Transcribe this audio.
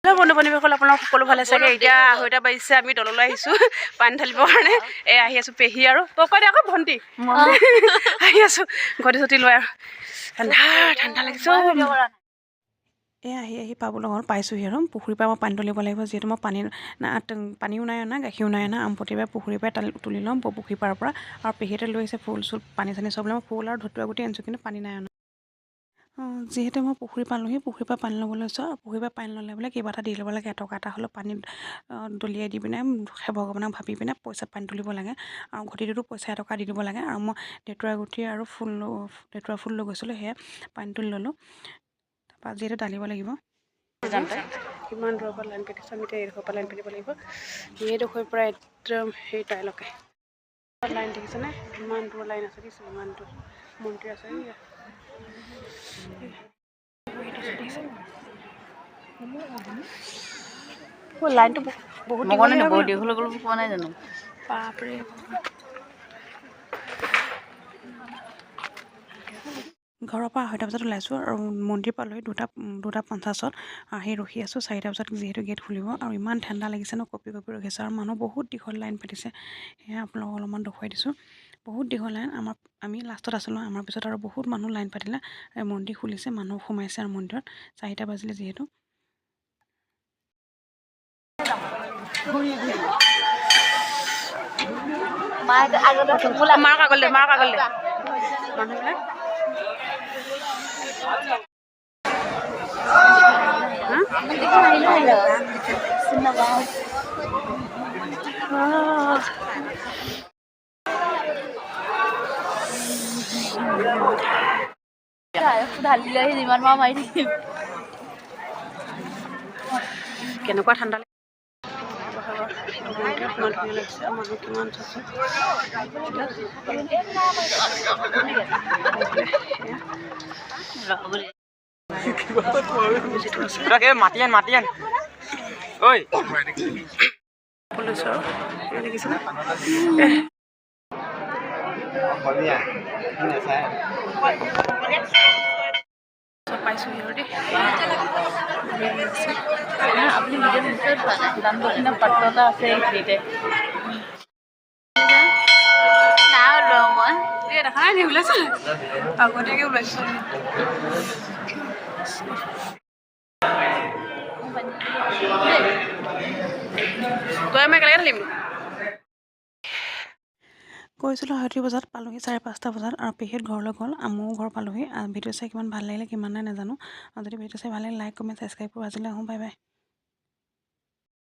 বন্ধু বান্ধৱীসকল আপোনালোক সকলো ভালে চাগে এতিয়া 2:30 বাজিছে আমি তললৈ আহিছোঁ পানী ঢালিবৰ কাৰণে আহি আছোঁ পেহী আৰু কৈ দে আকৌ ভণ্টি আহি আছোঁ ঘটি চটি লৈ আৰু ঠাণ্ডা লাগিছে আহি পাবলৈ হ'ল পাইছোঁহি আৰু পুখুৰীৰ পৰা মই পানী তুলিব লাগিব যিহেতু মই পানীও নাই অনা গাখীৰো নাই অনা আমপতিৰপৰা পুখুৰীৰ পৰা তুলি ল'ম পুখুৰী পাৰৰ পৰা আৰু পেহীতে লৈ আহিছে ফুল চুল পানী চানী চব লৈ মই ফুল আৰু ধতুৱা গুটি আনিছোঁ কিন্তু পানী নাই অনা যিহেতু মই পুখুৰী পালোঁহি পুখুৰীৰ পৰা পানী ল'বলৈ লৈছোঁ আৰু পুখুৰীৰ পৰা পানী ল'লে বোলে কিবা এটা দি ল'ব লাগে এটকা এটা হ'লেও পানীত দলিয়াই দি পিনে ভগৱানক ভাবি পিনে পইচা পানী তুলিব লাগে আৰু ঘটিটোতো পইচা এটকা দি দিব লাগে আৰু মই ধতুৱা গুটি আৰু ধতুৱা ফুল লৈ গৈছিলোঁ সেয়া পানী তুলি ল'লোঁ তাৰপৰা যিহেতু ঢালিব লাগিব কিমান দূৰৰ পৰা লাইন পাতিছোঁ আমি এতিয়া এইডোখৰ পৰা লাইন পাতিব লাগিব এইডোখৰৰ পৰা একদম সেই তাইলৈকে লাইন দেখিছেনে ইমান দূৰ লাইন আছে দেখিছে ইমান দূৰ মন্দিৰ আছে লাইনটো বহুত দীঘল পোৱা নাই জানো বাপৰে ঘৰৰ পৰা 2:30 বজাত ওলাইছোঁ আৰু মন্দিৰ পালোঁহি 2:50 আহি ৰখি আছোঁ 4টা বজাত যিহেতু গেট খুলিব আৰু ইমান ঠাণ্ডা লাগিছে ন কঁপি ৰখিছে আৰু মানুহ বহুত দীঘল লাইন পাতিছে সেয়া আপোনালোকক অলপমান দেখুৱাই দিছোঁ বহুত দীঘল লাইন আমি লাষ্টত আছিলোঁ আমাৰ পিছত আৰু বহুত মানুহ লাইন পাতিলে মন্দিৰ খুলিছে মানুহ সোমাইছে আৰু মন্দিৰত 4টা বাজিলে যিহেতু মাৰ কাগল মানুহবিলাক ঢালিলে যিমান মাৰ মাৰি থাকিম কেনেকুৱা ঠাণ্ডা কিমান ধুনীয়া লাগিছে মানুহ কিমান আছে মাতিয়ান ঐ দেখিছেনে পাইছোঁহি আৰু দেই আপুনি দামদক্ষিণা পাত্ৰ এটা আছে এইখিনিতে দেখা নাই নি ওলাইছোঁ আগতীয়াকৈ ওলাইছোঁ তই আমি একেলগে ঢালিম গৈছিলোঁ 2:30 বজাত পালোঁহি 4:30 বজাত আৰু পেহীত ঘৰলৈ গ'ল ময়ো ঘৰ পালোঁহি ভিডিঅ' চাই কিমান ভাল লাগিলে কিমান নাই নাজানো আৰু যদি ভিডিঅ' চাই ভাল লাগিলে লাইক কমেণ্ট ছাবস্ক্ৰাইব কৰি আজিলৈ আহোঁ বাই বাই